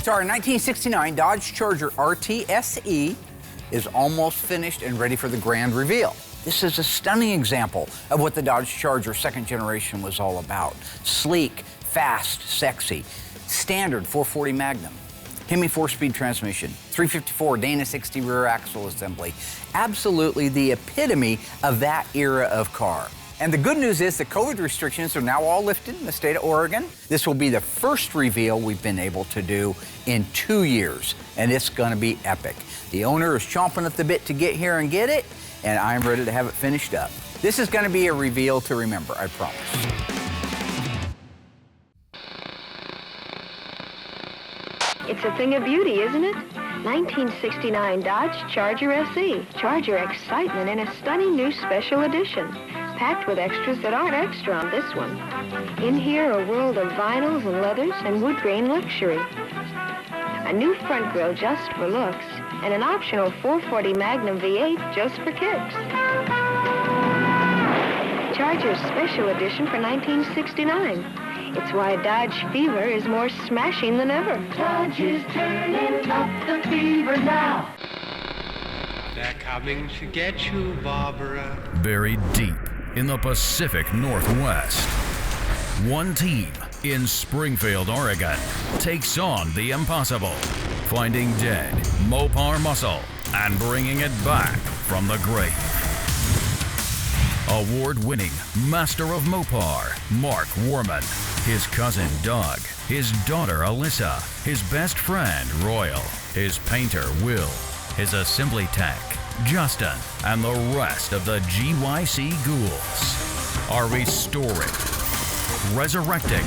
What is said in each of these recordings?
So our 1969 Dodge Charger RT SE is almost finished and ready for the grand reveal. This is a stunning example of what the Dodge Charger second generation was all about. Sleek, fast, sexy. Standard 440 Magnum. Hemi 4-speed transmission, 354 Dana 60 rear axle assembly. Absolutely the epitome of that era of car. And the good news is the COVID restrictions are now all lifted in the state of Oregon. This will be the first reveal we've been able to do in 2 years, and it's gonna be epic. The owner is chomping at the bit to get here and get it, and I'm ready to have it finished up. This is gonna be a reveal to remember, I promise. It's a thing of beauty, isn't it? 1969 Dodge Charger SE. Charger excitement in a stunning new special edition, packed with extras that aren't extra on this one. In here, a world of vinyls and leathers and wood grain luxury. A new front grille just for looks, and an optional 440 Magnum V8 just for kicks. Charger's special edition for 1969. It's why Dodge fever is more smashing than ever. Dodge is turning up the fever now. They're coming to get you, Barbara. Buried deep in the Pacific Northwest, one team in Springfield, Oregon, takes on the impossible, finding dead Mopar muscle and bringing it back from the grave. Award-winning Master of Mopar, Mark Warman, his cousin Doug, his daughter Alyssa, his best friend Royal, his painter Will, his assembly tech Justin, and the rest of the GYC ghouls are restoring, resurrecting,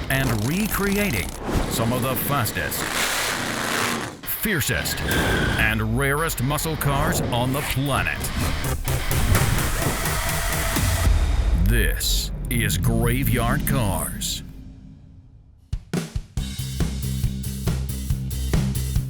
and recreating some of the fastest, fiercest, and rarest muscle cars on the planet. This is Graveyard Carz.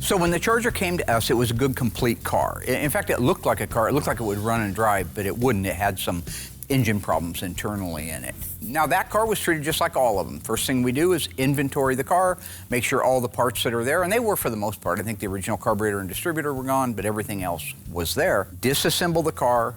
So when the Charger came to us, it was a good, complete car. In fact, it looked like a car. It looked like it would run and drive, but it wouldn't. It had some engine problems internally in it. Now, that car was treated just like all of them. First thing we do is inventory the car, make sure all the parts that are there, and they were for the most part. I think the original carburetor and distributor were gone, but everything else was there. Disassemble the car,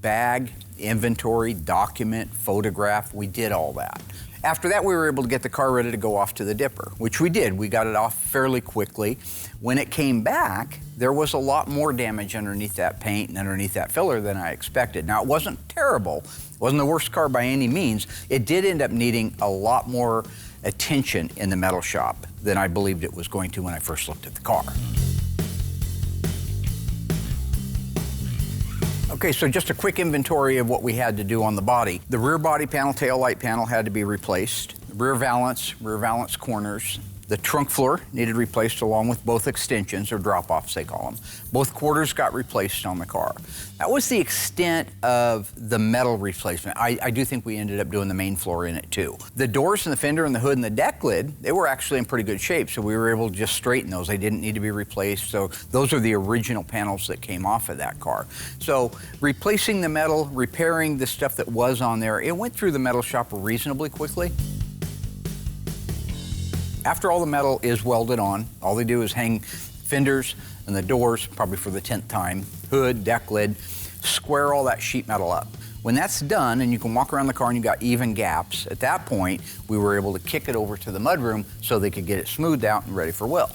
bag, inventory, document, photograph. We did all that. After that, we were able to get the car ready to go off to the dipper, which we did. We got it off fairly quickly. When it came back, there was a lot more damage underneath that paint and underneath that filler than I expected. Now, it wasn't terrible. It wasn't the worst car by any means. It did end up needing a lot more attention in the metal shop than I believed it was going to when I first looked at the car. Okay, so just a quick inventory of what we had to do on the body. The rear body panel, tail light panel had to be replaced. Rear valance corners. The trunk floor needed replaced along with both extensions, or drop-offs they call them. Both quarters got replaced on the car. That was the extent of the metal replacement. I do think we ended up doing the main floor in it too. The doors and the fender and the hood and the deck lid, they were actually in pretty good shape, so we were able to just straighten those. They didn't need to be replaced, so those are the original panels that came off of that car. So replacing the metal, repairing the stuff that was on there, it went through the metal shop reasonably quickly. After all the metal is welded on, all they do is hang fenders and the doors, probably for the 10th time, hood, deck lid, square all that sheet metal up. When that's done and you can walk around the car and you've got even gaps, at that point, we were able to kick it over to the mudroom so they could get it smoothed out and ready for Will.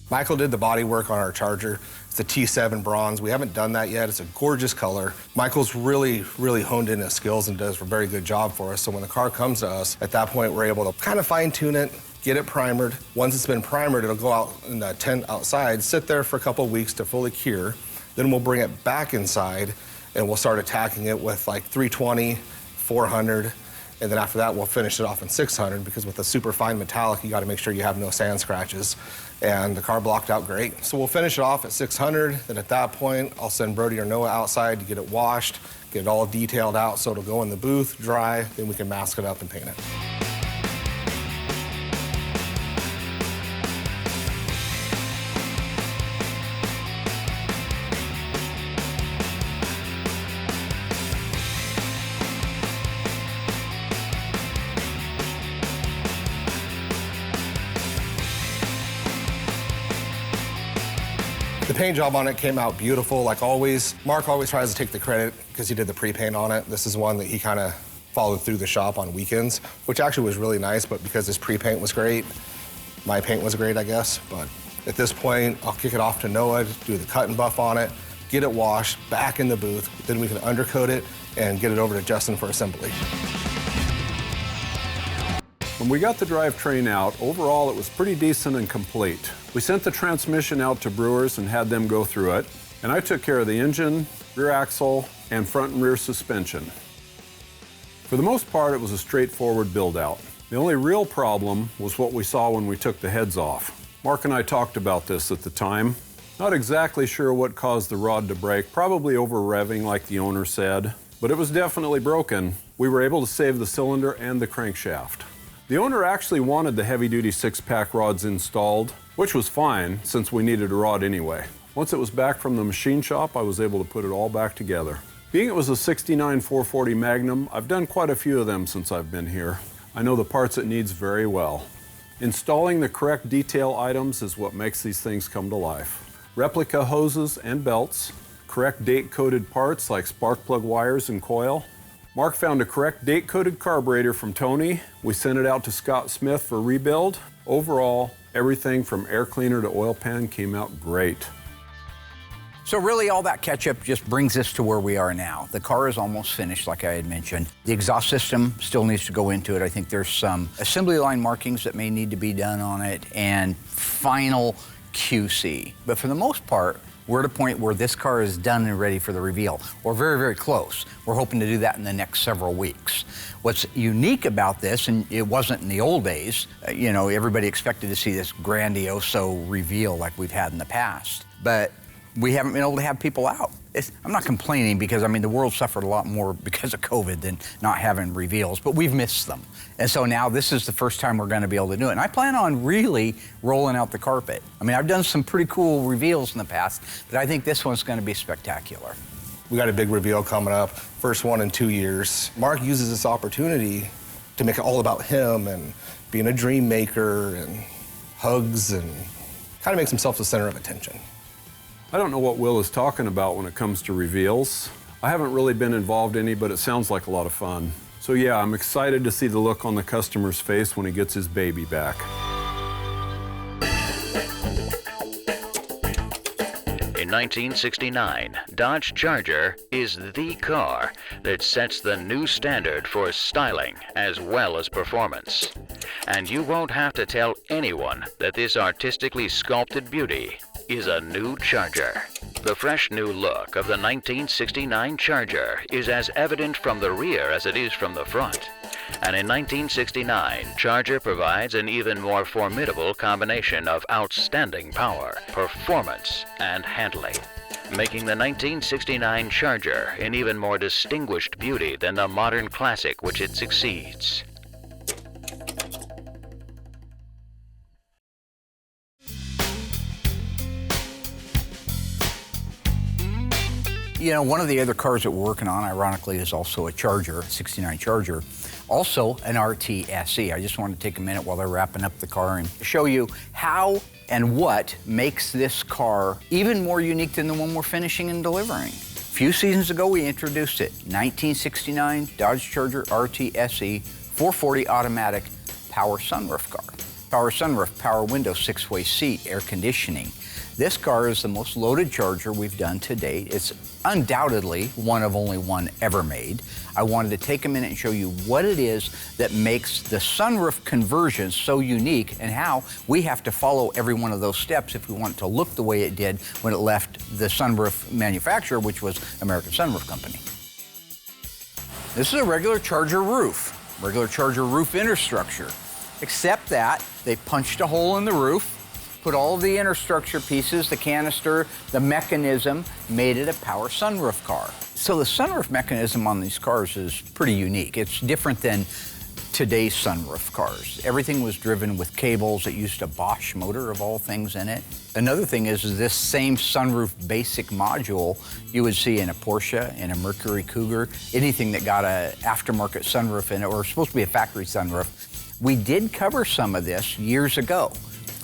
Michael did the body work on our Charger. It's the T7 bronze. We haven't done that yet. It's a gorgeous color. Michael's really honed in his skills and does a very good job for us. So when the car comes to us, at that point, we're able to kind of fine tune it, get it primered. Once it's been primered, it'll go out in the tent outside, sit there for a couple of weeks to fully cure. Then we'll bring it back inside and we'll start attacking it with like 320, 400. And then after that, we'll finish it off in 600 because with the super fine metallic, you got to make sure you have no sand scratches. And the car blocked out great. So we'll finish it off at 600. Then at that point, I'll send Brody or Noah outside to get it washed, get it all detailed out so it'll go in the booth, dry, then we can mask it up and paint it. paint job on it came out beautiful, like always. Mark always tries to take the credit because he did the pre-paint on it. This is one that he kind of followed through the shop on weekends, which actually was really nice, but because his pre-paint was great, my paint was great, I guess. But at this point, I'll kick it off to Noah, do the cut and buff on it, get it washed, back in the booth, then we can undercoat it and get it over to Justin for assembly. When we got the drivetrain out, overall it was pretty decent and complete. We sent the transmission out to Brewers and had them go through it, and I took care of the engine, rear axle, and front and rear suspension. For the most part, it was a straightforward build-out. The only real problem was what we saw when we took the heads off. Mark and I talked about this at the time. Not exactly sure what caused the rod to break, probably over-revving like the owner said, but it was definitely broken. We were able to save the cylinder and the crankshaft. The owner actually wanted the heavy-duty 6-pack rods installed, which was fine since we needed a rod anyway. Once it was back from the machine shop, I was able to put it all back together. Being it was a 69 440 Magnum, I've done quite a few of them since I've been here. I know the parts it needs very well. Installing the correct detail items is what makes these things come to life. Replica hoses and belts, correct date-coded parts like spark plug wires and coil. Mark found a correct date-coded carburetor from Tony. We sent it out to Scott Smith for rebuild. Overall, everything from air cleaner to oil pan came out great. So really all that catch-up just brings us to where we are now. The car is almost finished, like I had mentioned. The exhaust system still needs to go into it. I think there's some assembly line markings that may need to be done on it and final QC. But for the most part, we're at a point where this car is done and ready for the reveal, or very, very close. We're hoping to do that in the next several weeks. What's unique about this, and it wasn't in the old days, you know, everybody expected to see this grandioso reveal like we've had in the past, but we haven't been able to have people out. I'm not complaining because, I mean, the world suffered a lot more because of COVID than not having reveals, but we've missed them. And so now this is the first time we're gonna be able to do it. And I plan on really rolling out the carpet. I mean, I've done some pretty cool reveals in the past, but I think this one's gonna be spectacular. We got a big reveal coming up, first one in 2 years. Mark uses this opportunity to make it all about him and being a dream maker and hugs and kind of makes himself the center of attention. I don't know what Will is talking about when it comes to reveals. I haven't really been involved in any, but it sounds like a lot of fun. So yeah, I'm excited to see the look on the customer's face when he gets his baby back. In 1969, Dodge Charger is the car that sets the new standard for styling as well as performance. And you won't have to tell anyone that this artistically sculpted beauty is a new Charger. The fresh new look of the 1969 Charger is as evident from the rear as it is from the front. And in 1969, Charger provides an even more formidable combination of outstanding power, performance, and handling, making the 1969 Charger an even more distinguished beauty than the modern classic which it succeeds. You know, one of the other cars that we're working on, ironically, is also a Charger, 69 Charger, also an RT SE. I just wanted to take a minute while they're wrapping up the car and show you how and what makes this car even more unique than the one we're finishing and delivering. A few seasons ago, we introduced it, 1969 Dodge Charger RT SE 440 automatic power sunroof car. Power sunroof, power window, 6-way seat, air conditioning. This car is the most loaded Charger we've done to date. It's undoubtedly one of only one ever made. I wanted to take a minute and show you what it is that makes the sunroof conversion so unique and how we have to follow every one of those steps if we want it to look the way it did when it left the sunroof manufacturer, which was American Sunroof Company. This is a regular Charger roof interstructure, except that they punched a hole in the roof, put all of the interstructure pieces, the canister, the mechanism, made it a power sunroof car. So the sunroof mechanism on these cars is pretty unique. It's different than today's sunroof cars. Everything was driven with cables. It used a Bosch motor of all things in it. Another thing is this same sunroof basic module you would see in a Porsche, in a Mercury Cougar, anything that got an aftermarket sunroof in it, or supposed to be a factory sunroof. We did cover some of this years ago.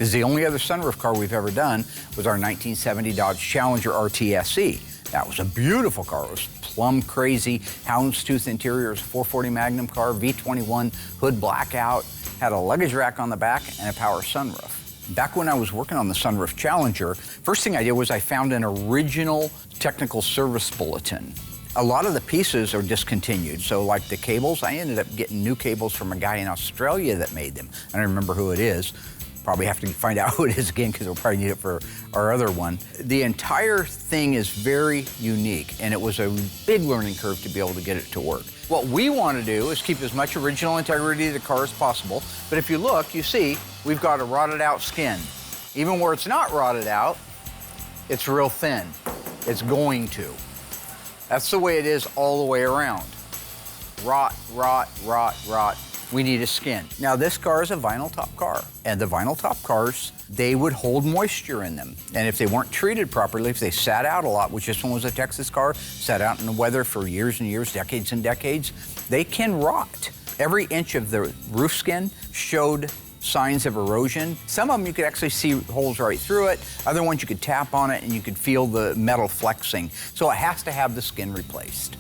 Because the only other sunroof car we've ever done was our 1970 Dodge Challenger RTSE. That was a beautiful car. It was plum crazy, houndstooth interior. It was a 440 Magnum car, V21, hood blackout, had a luggage rack on the back and a power sunroof. Back when I was working on the sunroof Challenger, first thing I did was I found an original technical service bulletin. A lot of the pieces are discontinued. So like the cables, I ended up getting new cables from a guy in Australia that made them. I don't remember who it is. Probably have to find out who it is again because we'll probably need it for our other one. The entire thing is very unique, and it was a big learning curve to be able to get it to work. What we want to do is keep as much original integrity of the car as possible, but if you look, you see we've got a rotted out skin. Even where it's not rotted out, it's real thin. It's going to. That's the way it is all the way around. Rot, rot, rot, rot. We need a skin. Now this car is a vinyl top car, and the vinyl top cars, they would hold moisture in them. And if they weren't treated properly, if they sat out a lot, which this one was a Texas car, sat out in the weather for years and years, decades and decades, they can rot. Every inch of the roof skin showed signs of erosion. Some of them you could actually see holes right through it. Other ones you could tap on it and you could feel the metal flexing. So it has to have the skin replaced.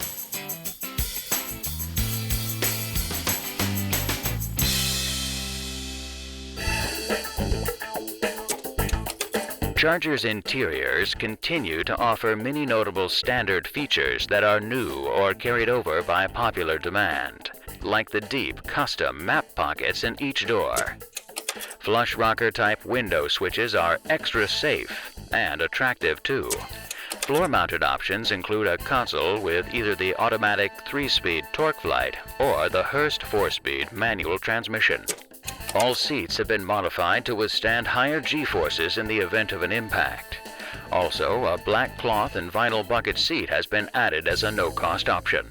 Charger's interiors continue to offer many notable standard features that are new or carried over by popular demand, like the deep custom map pockets in each door. Flush rocker type window switches are extra safe and attractive too. Floor-mounted options include a console with either the automatic 3-speed TorqueFlite or the Hurst 4-speed manual transmission. All seats have been modified to withstand higher G-forces in the event of an impact. Also, a black cloth and vinyl bucket seat has been added as a no-cost option.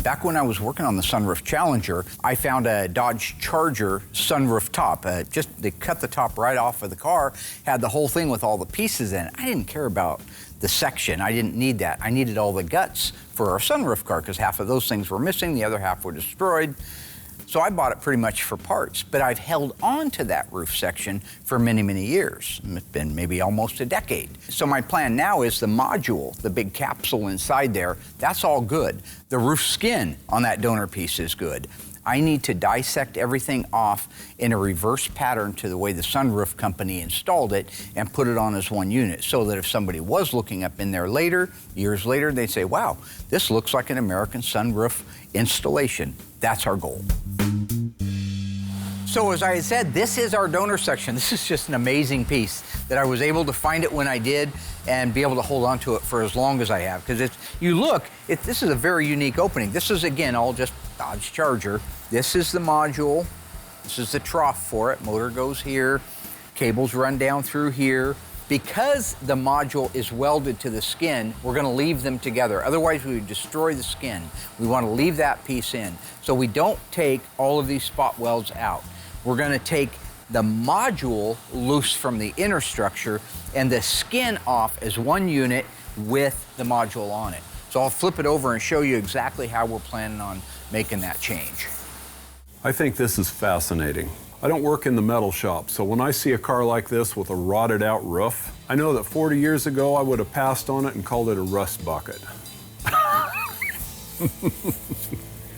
Back when I was working on the sunroof Challenger, I found a Dodge Charger sunroof top. They cut the top right off of the car, had the whole thing with all the pieces in it. I didn't care about the section. I didn't need that. I needed all the guts for our sunroof car because half of those things were missing, the other half were destroyed. So I bought it pretty much for parts, but I've held on to that roof section for many, many years. It's been maybe almost a decade. So my plan now is the module, the big capsule inside there, that's all good. The roof skin on that donor piece is good. I need to dissect everything off in a reverse pattern to the way the sunroof company installed it and put it on as one unit so that if somebody was looking up in there later, years later, they'd say, wow, this looks like an American sunroof installation. That's our goal. So as I said, this is our donor section. This is just an amazing piece that I was able to find it when I did and be able to hold on to it for as long as I have. Because this is a very unique opening. This is, again, all just Dodge Charger. This is the module. This is the trough for it. Motor goes here. Cables run down through here. Because the module is welded to the skin, we're going to leave them together. Otherwise, we would destroy the skin. We want to leave that piece in. So we don't take all of these spot welds out. We're going to take the module loose from the inner structure and the skin off as one unit with the module on it. So I'll flip it over and show you exactly how we're planning on making that change. I think this is fascinating. I don't work in the metal shop, so when I see a car like this with a rotted out roof, I know that 40 years ago I would have passed on it and called it a rust bucket.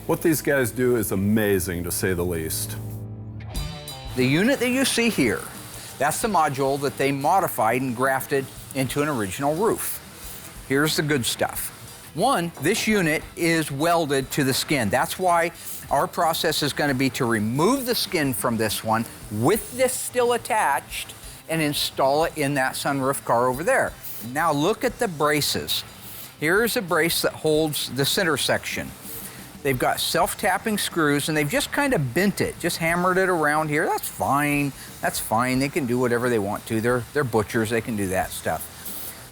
What these guys do is amazing, to say the least. The unit that you see here, that's the module that they modified and grafted into an original roof. Here's the good stuff. One, this unit is welded to the skin. That's why our process is going to be to remove the skin from this one with this still attached and install it in that sunroof car over there. Now look at the braces. Here's a brace that holds the center section. They've got self-tapping screws and they've just kind of bent it, just hammered it around here. That's fine. That's fine. They can do whatever they want to. They're butchers. They can do that stuff.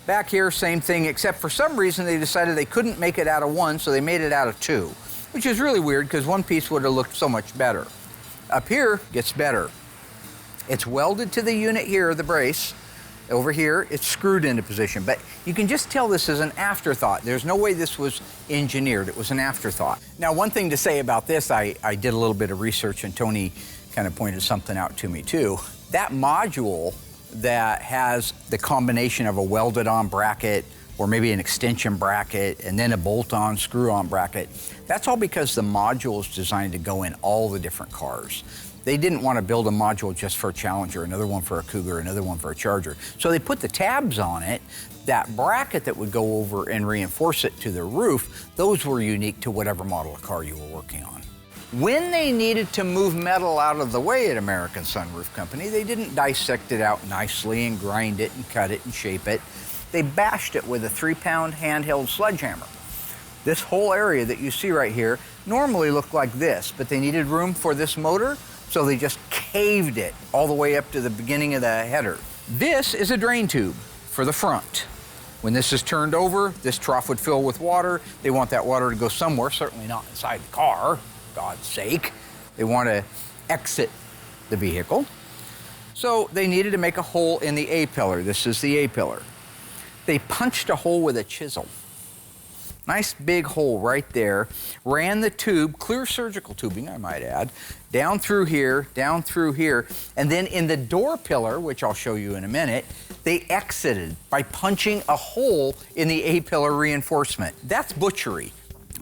Back here, same thing, except for some reason they decided they couldn't make it out of one, so they made it out of two, which is really weird because one piece would have looked so much better. Up here, gets better. It's welded to the unit here, the brace, Over here, it's screwed into position, but you can just tell this is an afterthought. There's no way this was engineered. It was an afterthought. Now, one thing to say about this, I did a little bit of research, and Tony kind of pointed something out to me too. That module that has the combination of a welded-on bracket or maybe an extension bracket and then a bolt-on, screw-on bracket, that's all because the module is designed to go in all the different cars. They didn't want to build a module just for a Challenger, another one for a Cougar, another one for a Charger. So they put the tabs on it. That bracket that would go over and reinforce it to the roof, those were unique to whatever model of car you were working on. When they needed to move metal out of the way at American Sunroof Company, they didn't dissect it out nicely and grind it and cut it and shape it. They bashed it with a 3-pound handheld sledgehammer. This whole area that you see right here normally looked like this, but they needed room for this motor, so they just caved it all the way up to the beginning of the header. This is a drain tube for the front. When this is turned over, this trough would fill with water. They want that water to go somewhere, certainly not inside the car, for God's sake. They want to exit the vehicle. So they needed to make a hole in the A-pillar. This is the A-pillar. They punched a hole with a chisel. Nice big hole right there. Ran the tube, clear surgical tubing, I might add, down through here, and then in the door pillar, which I'll show you in a minute, they exited by punching a hole in the A-pillar reinforcement. That's butchery.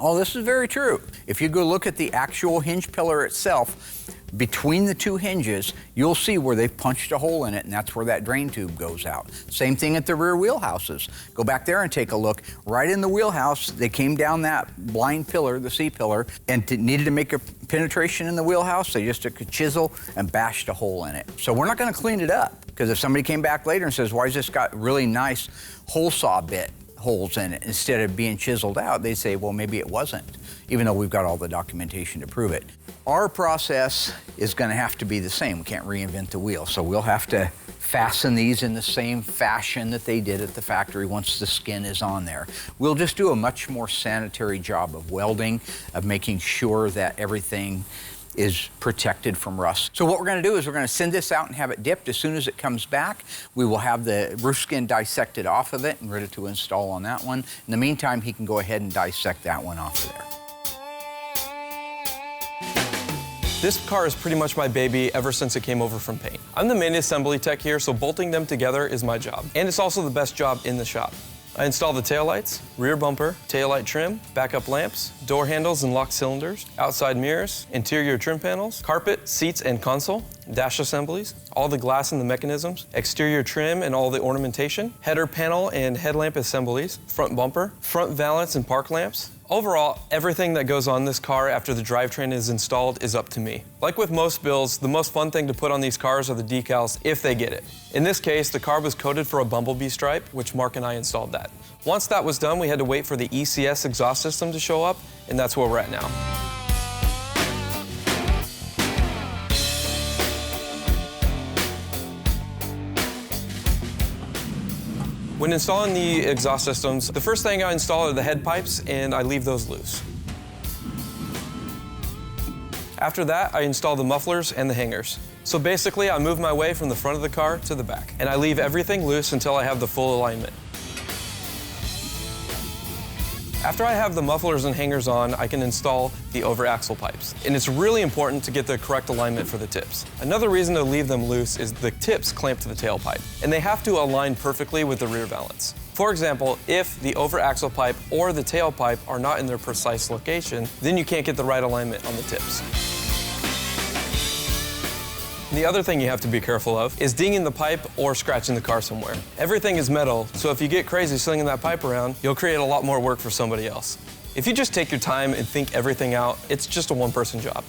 All this is very true. If you go look at the actual hinge pillar itself, between the two hinges, you'll see where they've punched a hole in it, and that's where that drain tube goes out. Same thing at the rear wheelhouses. Go back there and take a look. Right in the wheelhouse, they came down that blind pillar, the C-pillar, and needed to make a penetration in the wheelhouse. They just took a chisel and bashed a hole in it. So we're not going to clean it up, because if somebody came back later and says, why has this got really nice hole saw bit holes in it instead of being chiseled out, they say, well, maybe it wasn't, even though we've got all the documentation to prove it. Our process is going to have to be the same. We can't reinvent the wheel, so we'll have to fasten these in the same fashion that they did at the factory once the skin is on there. We'll just do a much more sanitary job of welding, of making sure that everything is protected from rust. So what we're going to do is we're going to send this out and have it dipped. As soon as it comes back, we will have the roof skin dissected off of it and ready to install on that one. In the meantime, he can go ahead and dissect that one off of there. This car is pretty much my baby ever since it came over from paint. I'm the main assembly tech here, so bolting them together is my job. And it's also the best job in the shop. I install the taillights, rear bumper, taillight trim, backup lamps, door handles and lock cylinders, outside mirrors, interior trim panels, carpet, seats and console, dash assemblies, all the glass and the mechanisms, exterior trim and all the ornamentation, header panel and headlamp assemblies, front bumper, front valance and park lamps. Overall, everything that goes on this car after the drivetrain is installed is up to me. Like with most builds, the most fun thing to put on these cars are the decals if they get it. In this case, the car was coated for a bumblebee stripe, which Mark and I installed that. Once that was done, we had to wait for the ECS exhaust system to show up, and that's where we're at now. When installing the exhaust systems, the first thing I install are the head pipes, and I leave those loose. After that, I install the mufflers and the hangers. So basically, I move my way from the front of the car to the back, and I leave everything loose until I have the full alignment. After I have the mufflers and hangers on, I can install the over-axle pipes. And it's really important to get the correct alignment for the tips. Another reason to leave them loose is the tips clamp to the tailpipe, and they have to align perfectly with the rear valance. For example, if the over-axle pipe or the tailpipe are not in their precise location, then you can't get the right alignment on the tips. The other thing you have to be careful of is dinging the pipe or scratching the car somewhere. Everything is metal, so if you get crazy slinging that pipe around, you'll create a lot more work for somebody else. If you just take your time and think everything out, it's just a one-person job.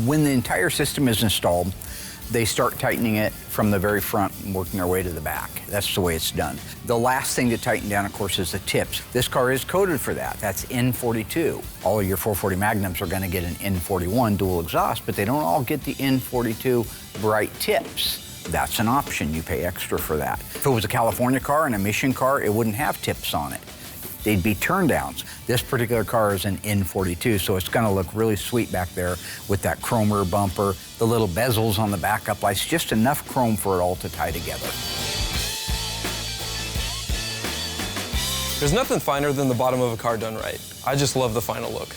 When the entire system is installed, they start tightening it from the very front and working their way to the back. That's the way it's done. The last thing to tighten down, of course, is the tips. This car is coded for that. That's N42. All of your 440 Magnums are going to get an N41 dual exhaust, but they don't all get the N42 bright tips. That's an option. You pay extra for that. If it was a California car and a Mission car, it wouldn't have tips on it. They'd be turn downs. This particular car is an N42, so it's gonna look really sweet back there with that chrome rear bumper, the little bezels on the backup lights, just enough chrome for it all to tie together. There's nothing finer than the bottom of a car done right. I just love the final look.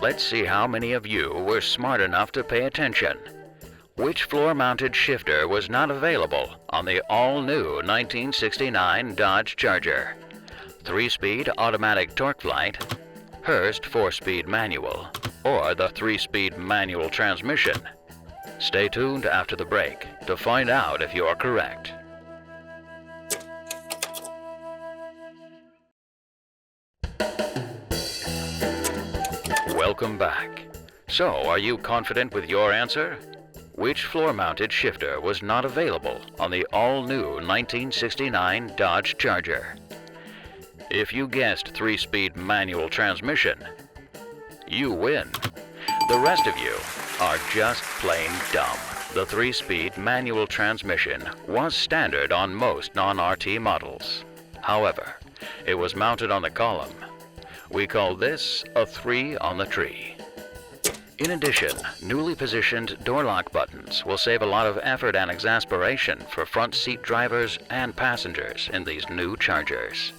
Let's see how many of you were smart enough to pay attention. Which floor-mounted shifter was not available on the all-new 1969 Dodge Charger? 3-speed automatic torque flight, Hurst 4-speed manual, or the 3-speed manual transmission? Stay tuned after the break to find out if you are correct. Welcome back. So, are you confident with your answer? Which floor-mounted shifter was not available on the all-new 1969 Dodge Charger? If you guessed 3-speed manual transmission, you win. The rest of you are just plain dumb. The 3-speed manual transmission was standard on most non-RT models. However, it was mounted on the column. We call this a 3 on the tree. In addition, newly positioned door lock buttons will save a lot of effort and exasperation for front seat drivers and passengers in these new Chargers.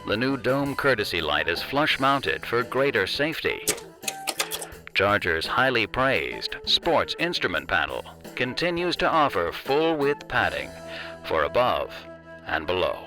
The new dome courtesy light is flush mounted for greater safety. Charger's highly praised sports instrument panel continues to offer full width padding for above and below.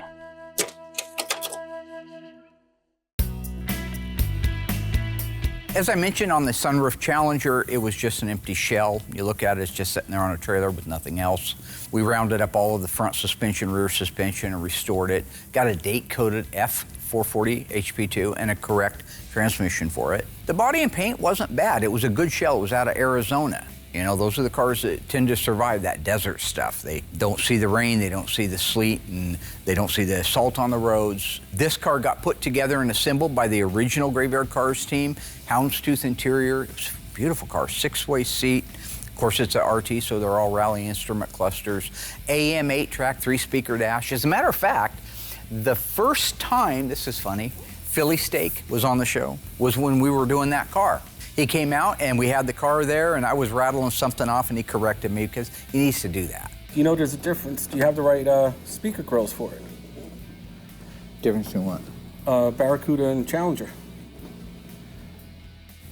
As I mentioned on the sunroof Challenger, it was just an empty shell. You look at it, it's just sitting there on a trailer with nothing else. We rounded up all of the front suspension, rear suspension, and restored it. Got a date-coded F440 HP2 and a correct transmission for it. The body and paint wasn't bad. It was a good shell. It was out of Arizona. You know, those are the cars that tend to survive that desert stuff. They don't see the rain, they don't see the sleet, and they don't see the salt on the roads. This car got put together and assembled by the original Graveyard Cars team. Houndstooth interior, it was a beautiful car, 6-way seat. Of course, it's a RT, so they're all Rally instrument clusters. AM 8-track, 3-speaker dash. As a matter of fact, the first time, this is funny, Philly Steak was on the show, was when we were doing that car. He came out and we had the car there and I was rattling something off and he corrected me because he needs to do that. You know there's a difference. Do you have the right speaker grills for it? Difference in what? Barracuda and Challenger.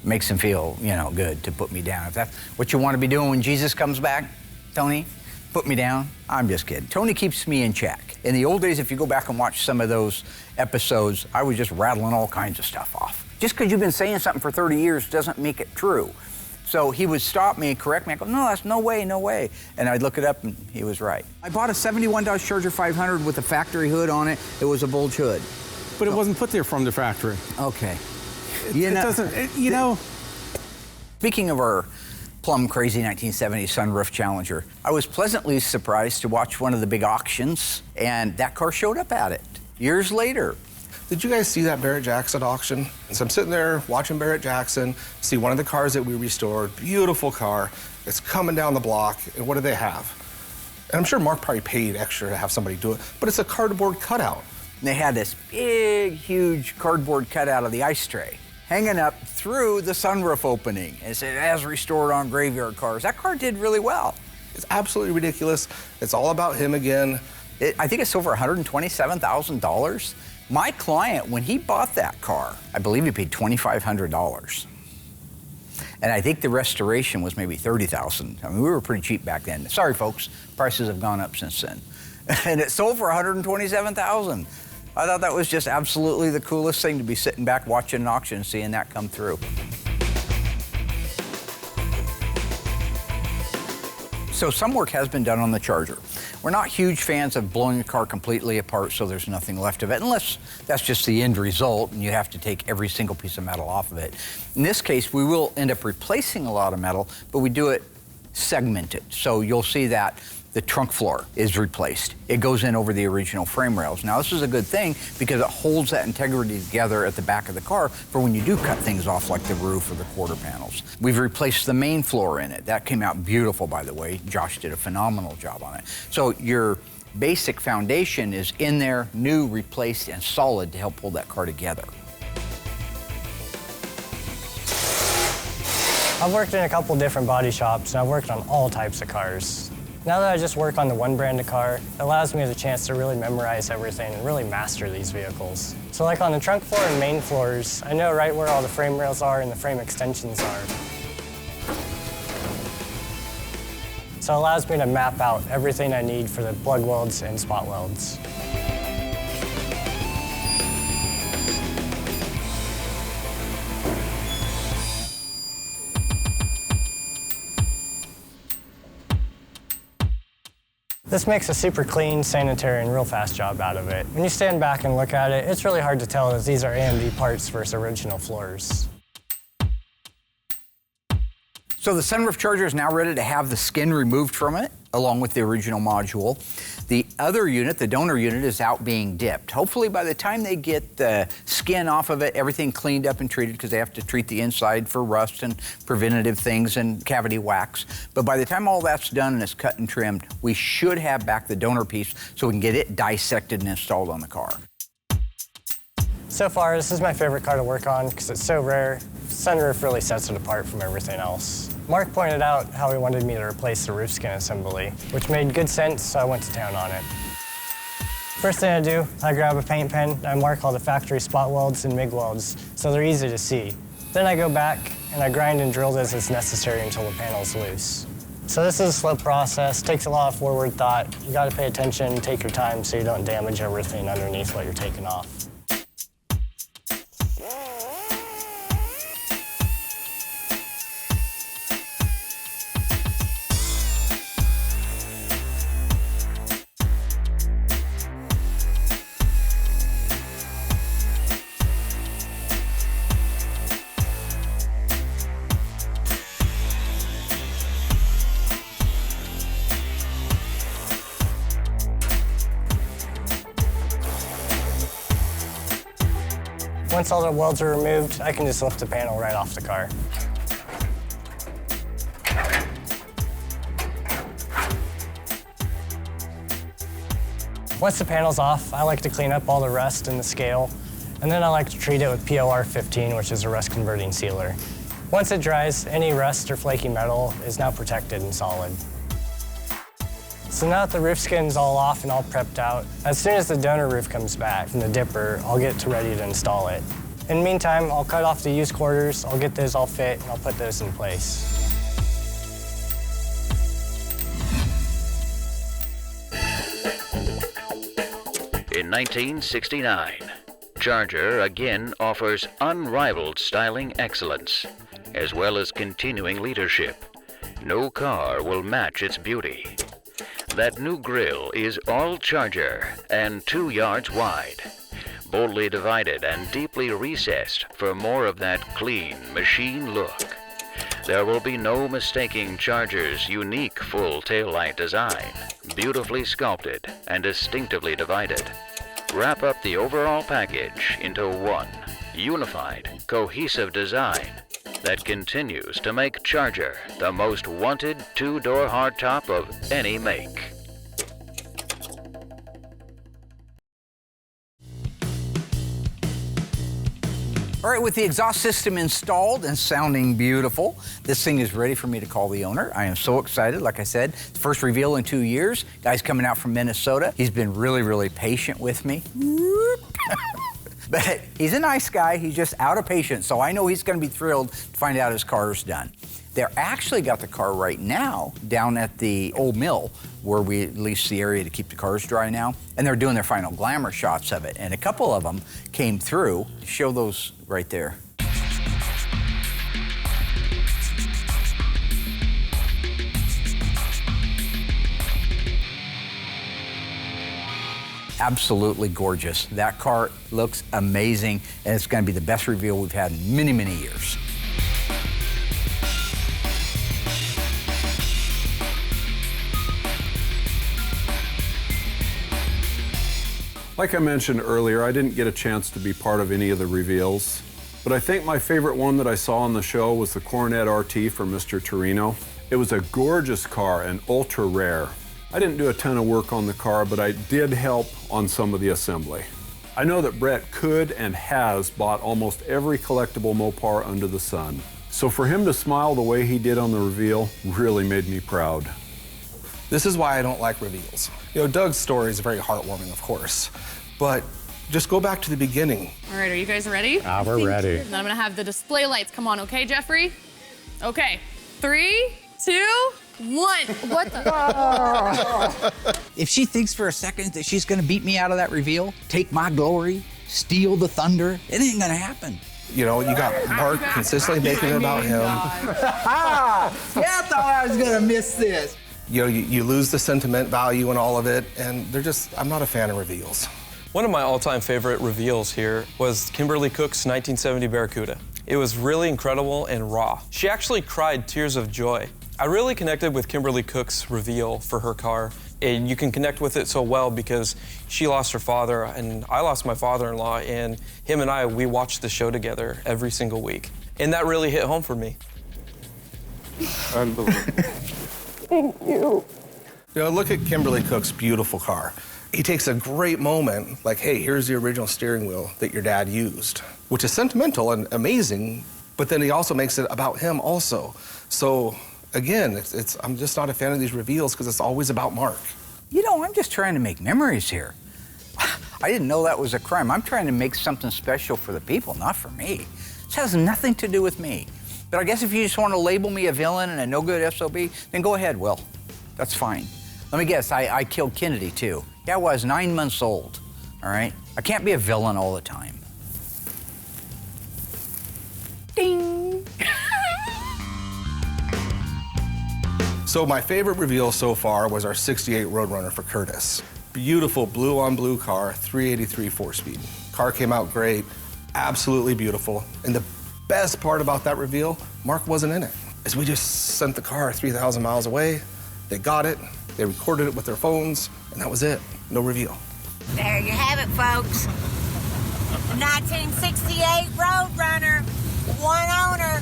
Makes him feel, you know, good to put me down. If that's what you want to be doing when Jesus comes back, Tony, put me down. I'm just kidding. Tony keeps me in check. In the old days, if you go back and watch some of those episodes, I was just rattling all kinds of stuff off. Just because you've been saying something for 30 years doesn't make it true. So he would stop me and correct me. I go, no, that's no way, no way. And I'd look it up and he was right. I bought a 71 Dodge Charger 500 with a factory hood on it. It was a bulge hood. But it wasn't put there from the factory. Okay. You know. Speaking of our plum crazy 1970 sunroof Challenger, I was pleasantly surprised to watch one of the big auctions and that car showed up at it years later. Did you guys see that Barrett-Jackson auction? So I'm sitting there watching Barrett-Jackson, see one of the cars that we restored, beautiful car. It's coming down the block, and what do they have? And I'm sure Mark probably paid extra to have somebody do it, but it's a cardboard cutout. And they had this big, huge cardboard cutout of the ice tray hanging up through the sunroof opening. And it said, as restored on Graveyard Cars. That car did really well. It's absolutely ridiculous. It's all about him again. I think it's over $127,000. My client, when he bought that car, I believe he paid $2,500. And I think the restoration was maybe $30,000. I mean, we were pretty cheap back then. Sorry, folks, prices have gone up since then. And it sold for $127,000. I thought that was just absolutely the coolest thing to be sitting back watching an auction and seeing that come through. So some work has been done on the Charger. We're not huge fans of blowing a car completely apart so there's nothing left of it, unless that's just the end result and you have to take every single piece of metal off of it. In this case, we will end up replacing a lot of metal, but we do it segmented. So you'll see that the trunk floor is replaced. It goes in over the original frame rails. Now this is a good thing because it holds that integrity together at the back of the car for when you do cut things off like the roof or the quarter panels. We've replaced the main floor in it. That came out beautiful, by the way. Josh did a phenomenal job on it. So your basic foundation is in there, new, replaced, and solid to help pull that car together. I've worked in a couple different body shops, and I've worked on all types of cars. Now that I just work on the one brand of car, it allows me the chance to really memorize everything and really master these vehicles. So like on the trunk floor and main floors, I know right where all the frame rails are and the frame extensions are. So it allows me to map out everything I need for the plug welds and spot welds. This makes a super clean, sanitary, and real fast job out of it. When you stand back and look at it, it's really hard to tell that these are AMD parts versus original floors. So the sunroof charger is now ready to have the skin removed from it, along with the original module. The other unit, the donor unit, is out being dipped. Hopefully by the time they get the skin off of it, everything cleaned up and treated, because they have to treat the inside for rust and preventative things and cavity wax. But by the time all that's done and it's cut and trimmed, we should have back the donor piece so we can get it dissected and installed on the car. So far, this is my favorite car to work on because it's so rare. Sunroof really sets it apart from everything else. Mark pointed out how he wanted me to replace the roof skin assembly, which made good sense, so I went to town on it. First thing I do, I grab a paint pen and I mark all the factory spot welds and MIG welds so they're easy to see. Then I go back and I grind and drill this as necessary until the panel's loose. So this is a slow process, takes a lot of forward thought. You gotta pay attention, take your time so you don't damage everything underneath what you're taking off. Once all the welds are removed, I can just lift the panel right off the car. Once the panel's off, I like to clean up all the rust in the scale, and then I like to treat it with POR 15, which is a rust converting sealer. Once it dries, any rust or flaky metal is now protected and solid. So now that the roof skin's all off and all prepped out, as soon as the donor roof comes back from the dipper, I'll get to ready to install it. In the meantime, I'll cut off the used quarters, I'll get those all fit, and I'll put those in place. In 1969, Charger again offers unrivaled styling excellence, as well as continuing leadership. No car will match its beauty. That new grille is all Charger and 2 yards wide, boldly divided and deeply recessed for more of that clean machine look. There will be no mistaking Charger's unique full taillight design, beautifully sculpted and distinctively divided. Wrap up the overall package into one unified, cohesive design that continues to make Charger the most wanted 2-door hardtop of any make. All right, with the exhaust system installed and sounding beautiful, this thing is ready for me to call the owner. I am so excited. Like I said, first reveal in 2 years. Guy's coming out from Minnesota. He's been really, really patient with me. But he's a nice guy. He's just out of patience. So I know he's going to be thrilled to find out his car is done. They're actually got the car right now down at the old mill where we lease the area to keep the cars dry now. And they're doing their final glamour shots of it. And a couple of them came through. Show those right there. Absolutely gorgeous. That car looks amazing, and it's going to be the best reveal we've had in many, many years. Like I mentioned earlier, I didn't get a chance to be part of any of the reveals, but I think my favorite one that I saw on the show was the Coronet RT from Mr. Torino. It was a gorgeous car and ultra rare. I didn't do a ton of work on the car, but I did help on some of the assembly. I know that Brett could and has bought almost every collectible Mopar under the sun. So for him to smile the way he did on the reveal really made me proud. This is why I don't like reveals. You know, Doug's story is very heartwarming, of course, but just go back to the beginning. All right, are you guys ready? We're ready. Then I'm gonna have the display lights come on, okay, Jeffrey? Okay, 3, 2, 1. What the? If she thinks for a second that she's gonna beat me out of that reveal, take my glory, steal the thunder, it ain't gonna happen. You know, you got Mark consistently making it about him. Yeah, I thought I was gonna miss this. You know, you lose the sentiment value and all of it, and I'm not a fan of reveals. One of my all-time favorite reveals here was Kimberly Cook's 1970 Barracuda. It was really incredible and raw. She actually cried tears of joy. I really connected with Kimberly Cook's reveal for her car. And you can connect with it so well because she lost her father and I lost my father-in-law, and him and I, we watched the show together every single week. And that really hit home for me. Unbelievable. Thank you. You know, look at Kimberly Cook's beautiful car. He takes a great moment, like, hey, here's the original steering wheel that your dad used, which is sentimental and amazing, but then he also makes it about him also. So again, I'm just not a fan of these reveals because it's always about Mark. You know, I'm just trying to make memories here. I didn't know that was a crime. I'm trying to make something special for the people, not for me. This has nothing to do with me. But I guess if you just want to label me a villain and a no-good SOB, then go ahead, Will. That's fine. Let me guess, I killed Kennedy, too. Yeah, I was 9 months old, all right? I can't be a villain all the time. Ding! So my favorite reveal so far was our 68 Roadrunner for Curtis. Beautiful blue-on-blue car, 383 4-speed. Car came out great, absolutely beautiful. And the best part about that reveal, Mark wasn't in it. Is we just sent the car 3,000 miles away, they got it, they recorded it with their phones, and that was it. No reveal. There you have it, folks. 1968 Roadrunner, one owner.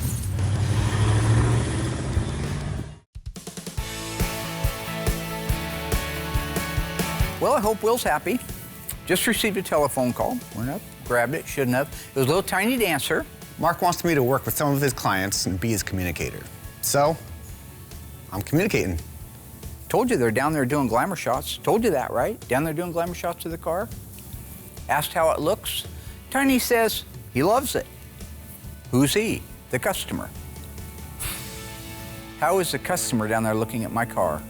Well, I hope Will's happy. Just received a telephone call. Went up, grabbed it, shouldn't have. It was a little tiny dancer. Mark wants me to work with some of his clients and be his communicator. So, I'm communicating. Told you they're down there doing glamour shots. Told you that, right? Down there doing glamour shots to the car. Asked how it looks. Tiny says he loves it. Who's he? The customer. How is the customer down there looking at my car?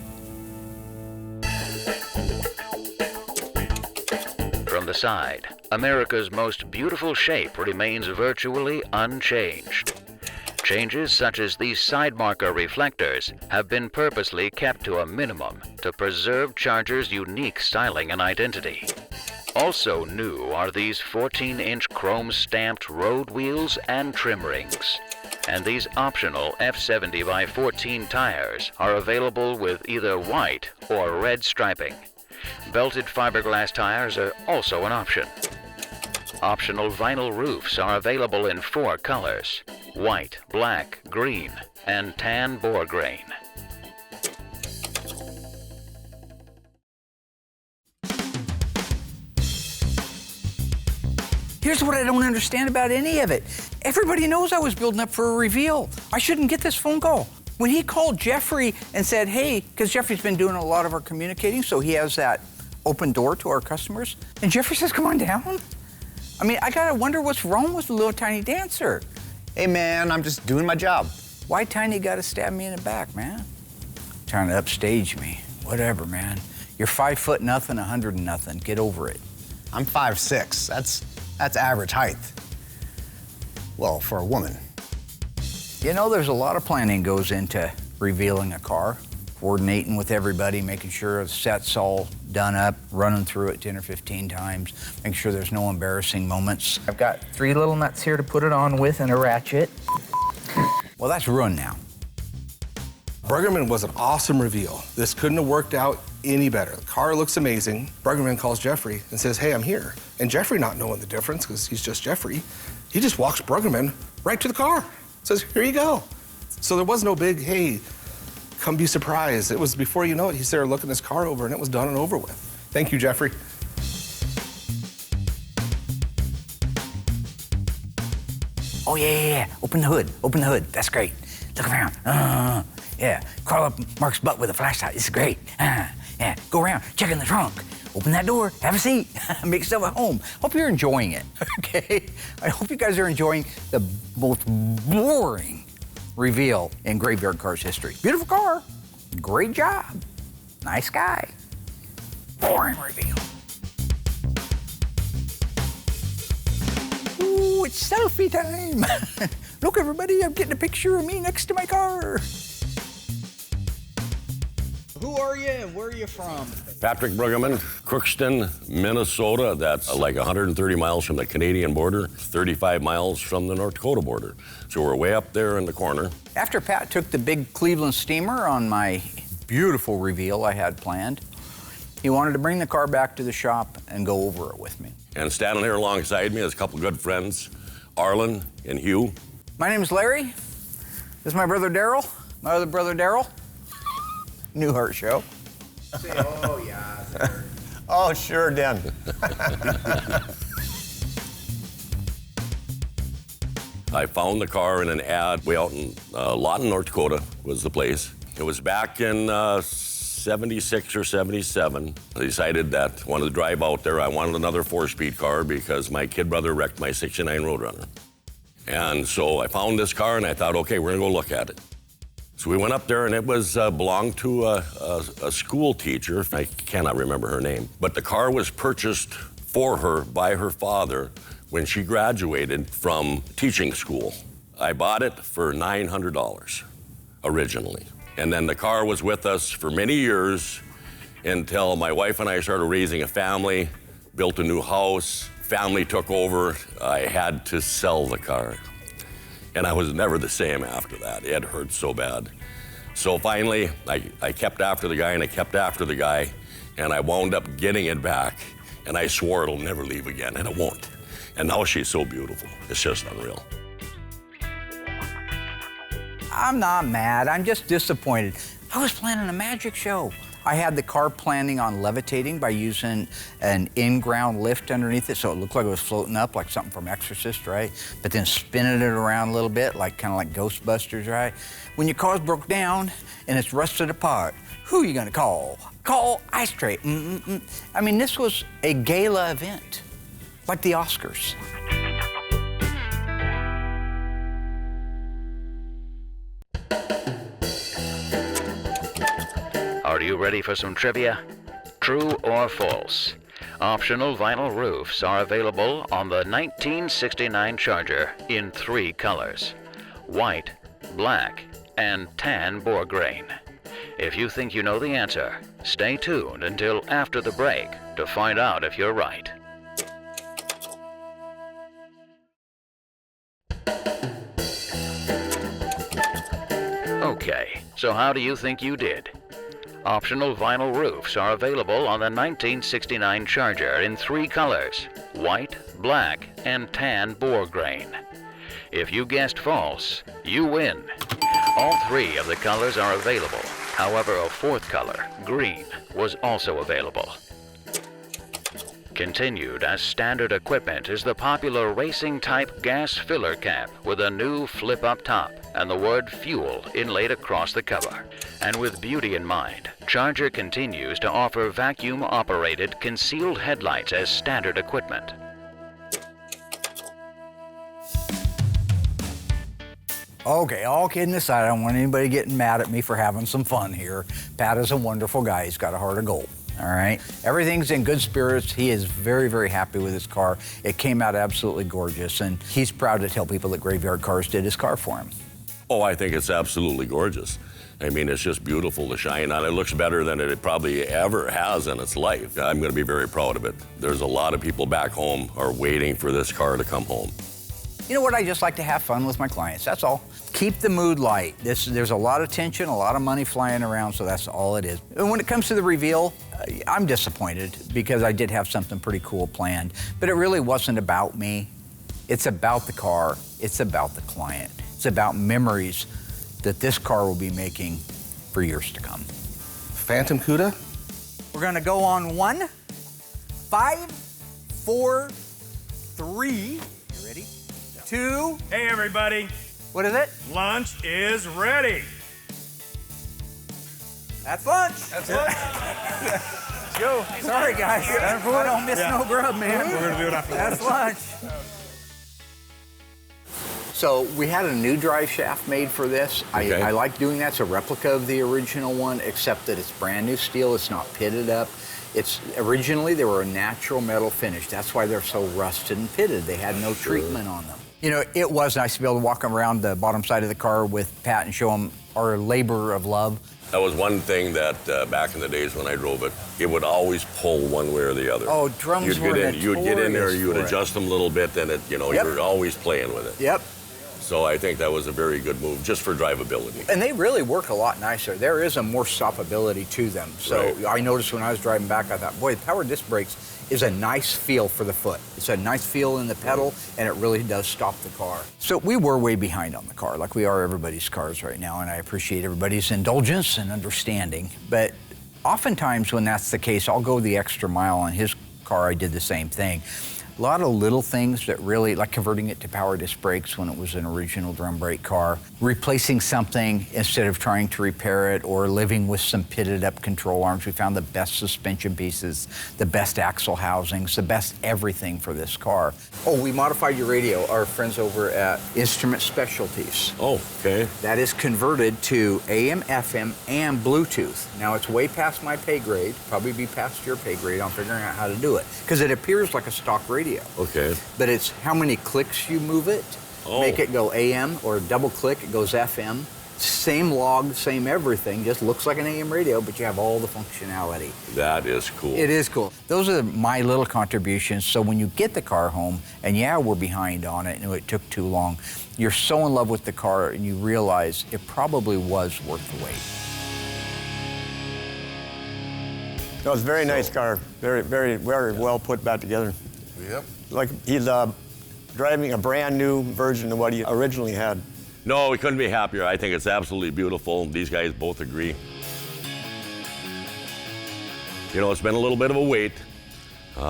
From the side, America's most beautiful shape remains virtually unchanged. Changes such as these side marker reflectors have been purposely kept to a minimum to preserve Charger's unique styling and identity. Also new are these 14-inch chrome-stamped road wheels and trim rings. And these optional F70/14 tires are available with either white or red striping. Belted fiberglass tires are also an option. Optional vinyl roofs are available in 4 colors: white, black, green, and tan boar grain. Here's what I don't understand about any of it. Everybody knows I was building up for a reveal. I shouldn't get this phone call. When he called Jeffrey and said, hey, because Jeffrey's been doing a lot of our communicating, so he has that open door to our customers, and Jeffrey says, come on down. I mean, I gotta wonder what's wrong with the little tiny dancer. Hey man, I'm just doing my job. Why Tiny gotta stab me in the back, man? Trying to upstage me. Whatever, man. You're 5 foot nothing, 100 and nothing. Get over it. I'm 5'6". That's average height. Well, for a woman. You know, there's a lot of planning goes into revealing a car. Coordinating with everybody, making sure the set's all done up, running through it 10 or 15 times, making sure there's no embarrassing moments. I've got 3 little nuts here to put it on with and a ratchet. Well, that's ruined now. Bruggerman was an awesome reveal. This couldn't have worked out any better. The car looks amazing. Bruggerman calls Jeffrey and says, hey, I'm here. And Jeffrey, not knowing the difference, because he's just Jeffrey, he just walks Bruggerman right to the car. Says, here you go. So there was no big, hey, come be surprised. It was before you know it, he's there looking his car over, and it was done and over with. Thank you, Jeffrey. Oh, yeah. Open the hood. Open the hood. That's great. Look around. Yeah. Crawl up Mark's butt with a flashlight. This is great. Yeah. Go around. Check in the trunk. Open that door. Have a seat. Make yourself at home. Hope you're enjoying it. Okay? I hope you guys are enjoying the most boring reveal in Graveyard Carz history. Beautiful car. Great job. Nice guy. Boring reveal. Ooh, it's selfie time. Look, everybody, I'm getting a picture of me next to my car. Who are you and where are you from? Patrick Brueggemann, Crookston, Minnesota. That's like 130 miles from the Canadian border, 35 miles from the North Dakota border. So we're way up there in the corner. After Pat took the big Cleveland steamer on my beautiful reveal I had planned, he wanted to bring the car back to the shop and go over it with me. And standing here alongside me is a couple good friends, Arlen and Hugh. My name is Larry. This is my brother Daryl. My other brother Daryl. Newhart Show. Say, oh, yeah. Oh, sure, Dan. I found the car in an ad way out in Lawton, North Dakota was the place. It was back in 76 or 77. I decided that I wanted to drive out there. I wanted another 4-speed car because my kid brother wrecked my 69 Roadrunner. And so I found this car and I thought, okay, we're gonna go look at it. So we went up there and it was belonged to a school teacher. I cannot remember her name. But the car was purchased for her by her father when she graduated from teaching school. I bought it for $900 originally. And then the car was with us for many years until my wife and I started raising a family, built a new house, family took over. I had to sell the car. And I was never the same after that. It hurt so bad. So finally, I kept after the guy and I kept after the guy, and I wound up getting it back. And I swore it'll never leave again, and it won't. And now she's so beautiful. It's just unreal. I'm not mad, I'm just disappointed. I was planning a magic show. I had the car planning on levitating by using an in-ground lift underneath it, so it looked like it was floating up like something from Exorcist, right? But then spinning it around a little bit, like kind of like Ghostbusters, right? When your car's broke down and it's rusted apart, who are you gonna call? Call Ice Tray. I mean, this was a gala event, like the Oscars. Are you ready for some trivia? True or false? Optional vinyl roofs are available on the 1969 Charger in 3 colors: white, black, and tan boar grain. If you think you know the answer, stay tuned until after the break to find out if you're right. Okay, so how do you think you did? Optional vinyl roofs are available on the 1969 Charger in 3 colors: white, black, and tan boar grain. If you guessed false, you win. All 3 of the colors are available. However, a 4th color, green, was also available. Continued as standard equipment is the popular racing-type gas filler cap with a new flip-up top and the word fuel inlaid across the cover. And with beauty in mind, Charger continues to offer vacuum-operated concealed headlights as standard equipment. Okay, all kidding aside, I don't want anybody getting mad at me for having some fun here. Pat is a wonderful guy. He's got a heart of gold. All right, everything's in good spirits. He is very, very happy with his car. It came out absolutely gorgeous, and he's proud to tell people that Graveyard Carz did his car for him. Oh, I think it's absolutely gorgeous. I mean, it's just beautiful to shine on. It looks better than it probably ever has in its life. I'm going to be very proud of it. There's a lot of people back home are waiting for this car to come home. You know what? I just like to have fun with my clients. That's all. Keep the mood light. There's a lot of tension, a lot of money flying around, so that's all it is. And when it comes to the reveal, I'm disappointed because I did have something pretty cool planned, but it really wasn't about me. It's about the car. It's about the client. It's about memories that this car will be making for years to come. Phantom Cuda? We're gonna go on 1, 5, 4, 3. You ready? 2. Hey, everybody. What is it? Lunch is ready. That's lunch. That's lunch. Let's go. Sorry, guys. I don't miss no grub, man. We're gonna do it after That's lunch. So we had a new drive shaft made for this. Okay. I like doing that. It's a replica of the original one, except that it's brand new steel. It's not pitted up. Originally they were a natural metal finish. That's why they're so rusted and pitted. They had no treatment on them. You know, it was nice to be able to walk around the bottom side of the car with Pat and show him our labor of love. That was one thing that back in the days when I drove it, it would always pull one way or the other. Oh, drums were notorious You'd get in there, you would for it. adjust them a little bit, and you were always playing with it. Yep. So I think that was a very good move, just for drivability. And they really work a lot nicer. There is a more stoppability to them. So Right. I noticed when I was driving back, I thought, boy, the power disc brakes is a nice feel for the foot. It's a nice feel in the pedal, and it really does stop the car. So we were way behind on the car, like we are everybody's cars right now, and I appreciate everybody's indulgence and understanding. But oftentimes when that's the case, I'll go the extra mile. On his car, I did the same thing. A lot of little things that really, like converting it to power disc brakes when it was an original drum brake car, replacing something instead of trying to repair it, or living with some pitted up control arms. We found the best suspension pieces, the best axle housings, the best everything for this car. Oh, we modified your radio, our friends over at Instrument Specialties. Oh, okay. That is converted to AM, FM, and Bluetooth. Now it's way past my pay grade, probably be past your pay grade on figuring out how to do it, because it appears like a stock radio. Okay. But it's how many clicks you move it, make it go AM, or double click, it goes FM. Same log, same everything, just looks like an AM radio, but you have all the functionality. That is cool. It is cool. Those are my little contributions. So when you get the car home, and yeah, we're behind on it, and it took too long, you're so in love with the car, and you realize it probably was worth the wait. No, it's a very nice car. Very, very, very well put back together. Yep. Like he's driving a brand new version of what he originally had. No, we couldn't be happier. I think it's absolutely beautiful. These guys both agree. You know, it's been a little bit of a wait.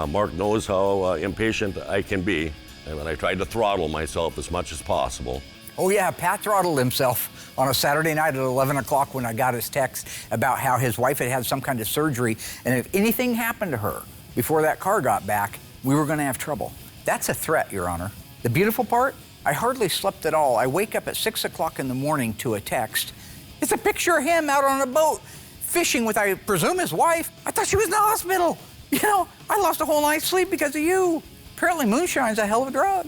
Mark knows how impatient I can be, and I tried to throttle myself as much as possible. Oh yeah, Pat throttled himself on a Saturday night at 11 o'clock when I got his text about how his wife had had some kind of surgery, and if anything happened to her before that car got back, we were gonna have trouble. That's a threat, Your Honor. The beautiful part, I hardly slept at all. I wake up at 6 o'clock in the morning to a text. It's a picture of him out on a boat, fishing with, I presume, his wife. I thought she was in the hospital. You know, I lost a whole night's sleep because of you. Apparently moonshine's a hell of a drug.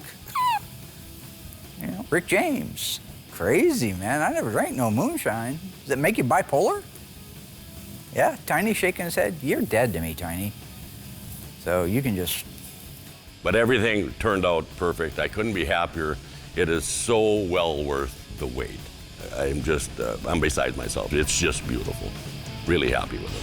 You know, Rick James, crazy, man. I never drank no moonshine. Does it make you bipolar? Yeah, Tiny shaking his head. You're dead to me, Tiny. So you can just... But everything turned out perfect. I couldn't be happier. It is so well worth the wait. I'm beside myself. It's just beautiful. Really happy with it.